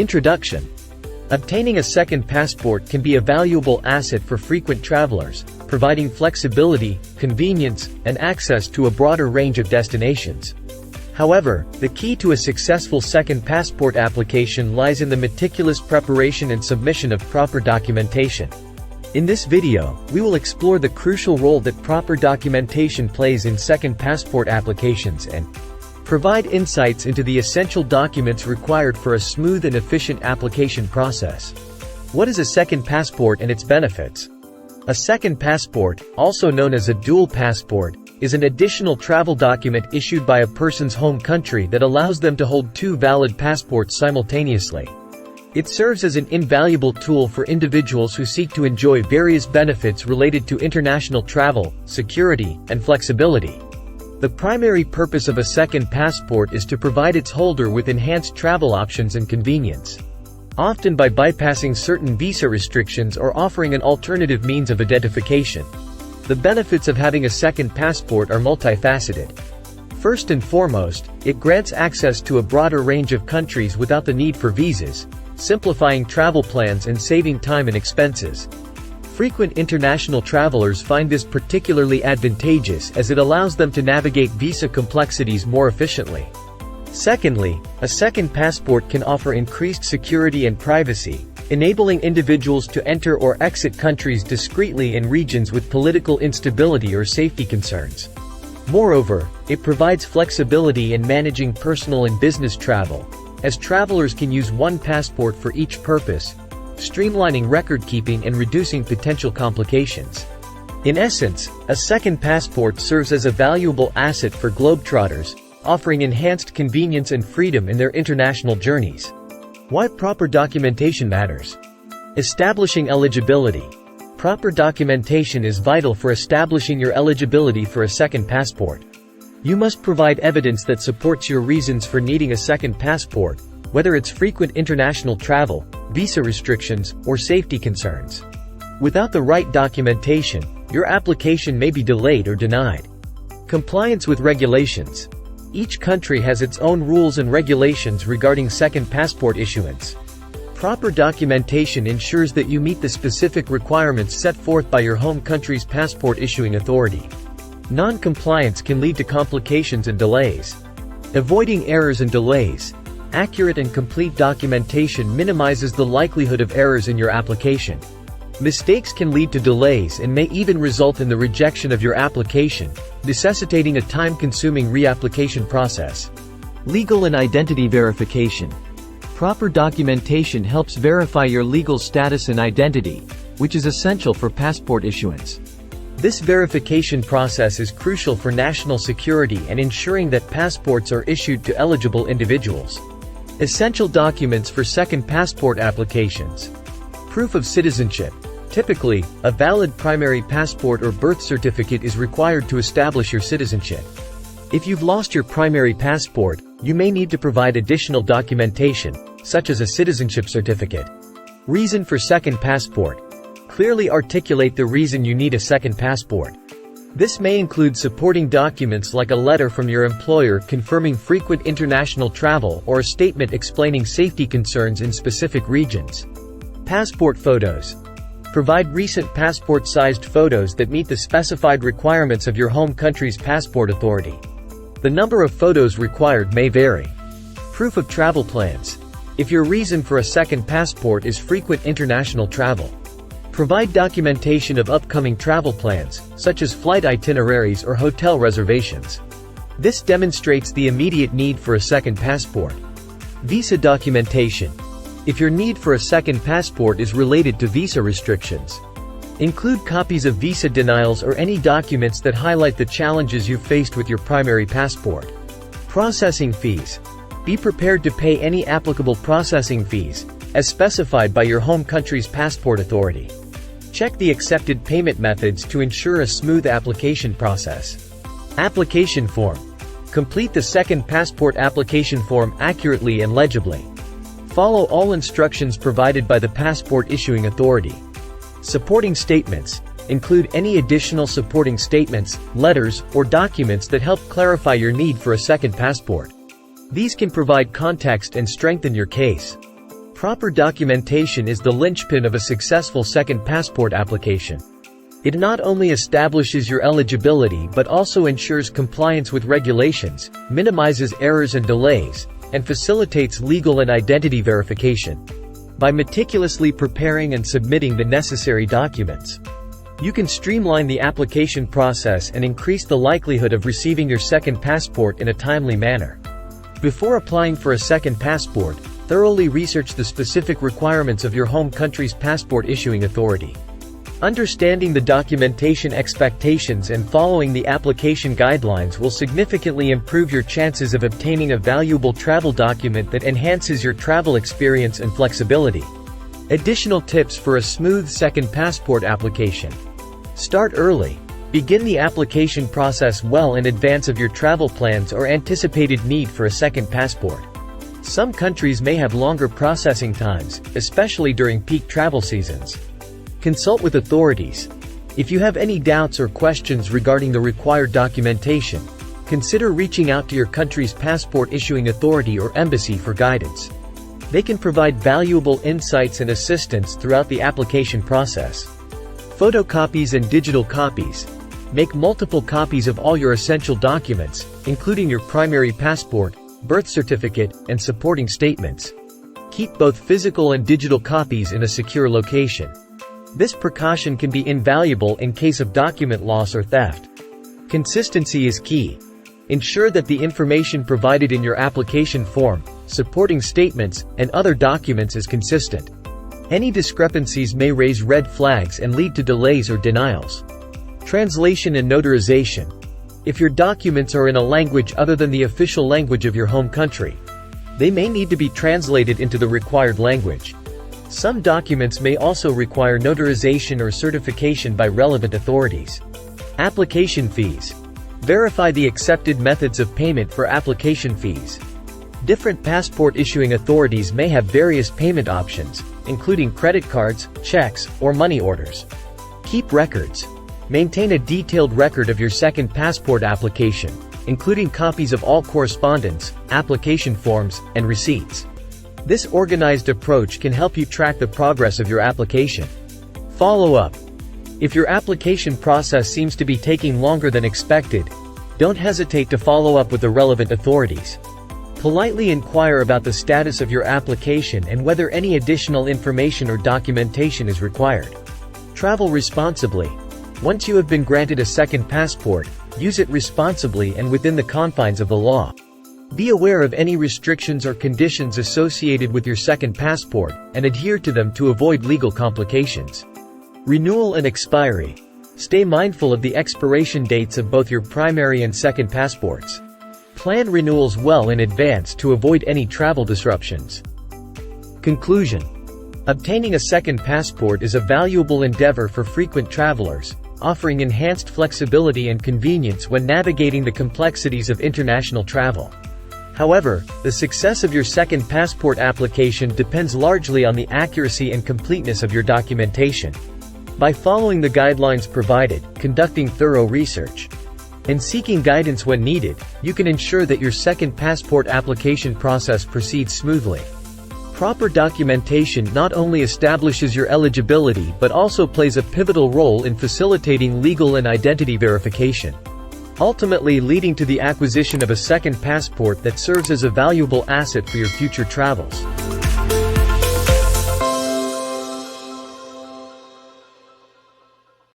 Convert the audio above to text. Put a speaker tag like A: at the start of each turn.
A: Introduction. Obtaining a second passport can be a valuable asset for frequent travelers, providing flexibility, convenience, and access to a broader range of destinations. However, the key to a successful second passport application lies in the meticulous preparation and submission of proper documentation. In this video, we will explore the crucial role that proper documentation plays in second passport applications and provide insights into the essential documents required for a smooth and efficient application process. What is a second passport and its benefits? A second passport, also known as a dual passport, is an additional travel document issued by a person's home country that allows them to hold two valid passports simultaneously. It serves as an invaluable tool for individuals who seek to enjoy various benefits related to international travel, security, and flexibility. The primary purpose of a second passport is to provide its holder with enhanced travel options and convenience, often by bypassing certain visa restrictions or offering an alternative means of identification. The benefits of having a second passport are multifaceted. First and foremost, it grants access to a broader range of countries without the need for visas, simplifying travel plans and saving time and expenses. Frequent international travelers find this particularly advantageous as it allows them to navigate visa complexities more efficiently. Secondly, a second passport can offer increased security and privacy, enabling individuals to enter or exit countries discreetly in regions with political instability or safety concerns. Moreover, it provides flexibility in managing personal and business travel, as travelers can use one passport for each purpose, streamlining record-keeping and reducing potential complications. In essence, a second passport serves as a valuable asset for globetrotters, offering enhanced convenience and freedom in their international journeys. Why proper documentation matters. Establishing eligibility. Proper documentation is vital for establishing your eligibility for a second passport. You must provide evidence that supports your reasons for needing a second passport, whether it's frequent international travel, visa restrictions, or safety concerns. Without the right documentation, your application may be delayed or denied. Compliance with regulations. Each country has its own rules and regulations regarding second passport issuance. Proper documentation ensures that you meet the specific requirements set forth by your home country's passport issuing authority. Non-compliance can lead to complications and delays. Avoiding errors and delays. Accurate and complete documentation minimizes the likelihood of errors in your application. Mistakes can lead to delays and may even result in the rejection of your application, necessitating a time-consuming reapplication process. Legal and identity verification. Proper documentation helps verify your legal status and identity, which is essential for passport issuance. This verification process is crucial for national security and ensuring that passports are issued to eligible individuals. Essential documents for second passport applications. Proof of citizenship. Typically, a valid primary passport or birth certificate is required to establish your citizenship. If you've lost your primary passport, you may need to provide additional documentation, such as a citizenship certificate. Reason for second passport. Clearly articulate the reason you need a second passport. This may include supporting documents like a letter from your employer confirming frequent international travel or a statement explaining safety concerns in specific regions. Passport photos. Provide recent passport-sized photos that meet the specified requirements of your home country's passport authority. The number of photos required may vary. Proof of travel plans. If your reason for a second passport is frequent international travel, provide documentation of upcoming travel plans, such as flight itineraries or hotel reservations. This demonstrates the immediate need for a second passport. Visa documentation. If your need for a second passport is related to visa restrictions, include copies of visa denials or any documents that highlight the challenges you've faced with your primary passport. Processing fees. Be prepared to pay any applicable processing fees, as specified by your home country's passport authority. Check the accepted payment methods to ensure a smooth application process. Application form. Complete the second passport application form accurately and legibly. Follow all instructions provided by the passport issuing authority. Supporting statements. Include any additional supporting statements, letters, or documents that help clarify your need for a second passport. These can provide context and strengthen your case. Proper documentation is the linchpin of a successful second passport application. It not only establishes your eligibility but also ensures compliance with regulations, minimizes errors and delays, and facilitates legal and identity verification. By meticulously preparing and submitting the necessary documents, you can streamline the application process and increase the likelihood of receiving your second passport in a timely manner. Before applying for a second passport, thoroughly research the specific requirements of your home country's passport issuing authority. Understanding the documentation expectations and following the application guidelines will significantly improve your chances of obtaining a valuable travel document that enhances your travel experience and flexibility. Additional tips for a smooth second passport application. Start early. Begin the application process well in advance of your travel plans or anticipated need for a second passport. Some countries may have longer processing times, especially during peak travel seasons. Consult with authorities. If you have any doubts or questions regarding the required documentation, consider reaching out to your country's passport issuing authority or embassy for guidance. They can provide valuable insights and assistance throughout the application process. Photocopies and digital copies. Make multiple copies of all your essential documents, including your primary passport, birth certificate, and supporting statements. Keep both physical and digital copies in a secure location. This precaution can be invaluable in case of document loss or theft. Consistency is key. Ensure that the information provided in your application form, supporting statements, and other documents is consistent. Any discrepancies may raise red flags and lead to delays or denials. Translation and notarization. If your documents are in a language other than the official language of your home country, they may need to be translated into the required language. Some documents may also require notarization or certification by relevant authorities. Application fees. Verify the accepted methods of payment for application fees. Different passport issuing authorities may have various payment options, including credit cards, checks, or money orders. Keep records. Maintain a detailed record of your second passport application, including copies of all correspondence, application forms, and receipts. This organized approach can help you track the progress of your application. Follow up. If your application process seems to be taking longer than expected, don't hesitate to follow up with the relevant authorities. Politely inquire about the status of your application and whether any additional information or documentation is required. Travel responsibly. Once you have been granted a second passport, use it responsibly and within the confines of the law. Be aware of any restrictions or conditions associated with your second passport, and adhere to them to avoid legal complications. Renewal and expiry. Stay mindful of the expiration dates of both your primary and second passports. Plan renewals well in advance to avoid any travel disruptions. Conclusion. Obtaining a second passport is a valuable endeavor for frequent travelers, offering enhanced flexibility and convenience when navigating the complexities of international travel. However, the success of your second passport application depends largely on the accuracy and completeness of your documentation. By following the guidelines provided, conducting thorough research, and seeking guidance when needed, you can ensure that your second passport application process proceeds smoothly. Proper documentation not only establishes your eligibility but also plays a pivotal role in facilitating legal and identity verification, ultimately leading to the acquisition of a second passport that serves as a valuable asset for your future travels.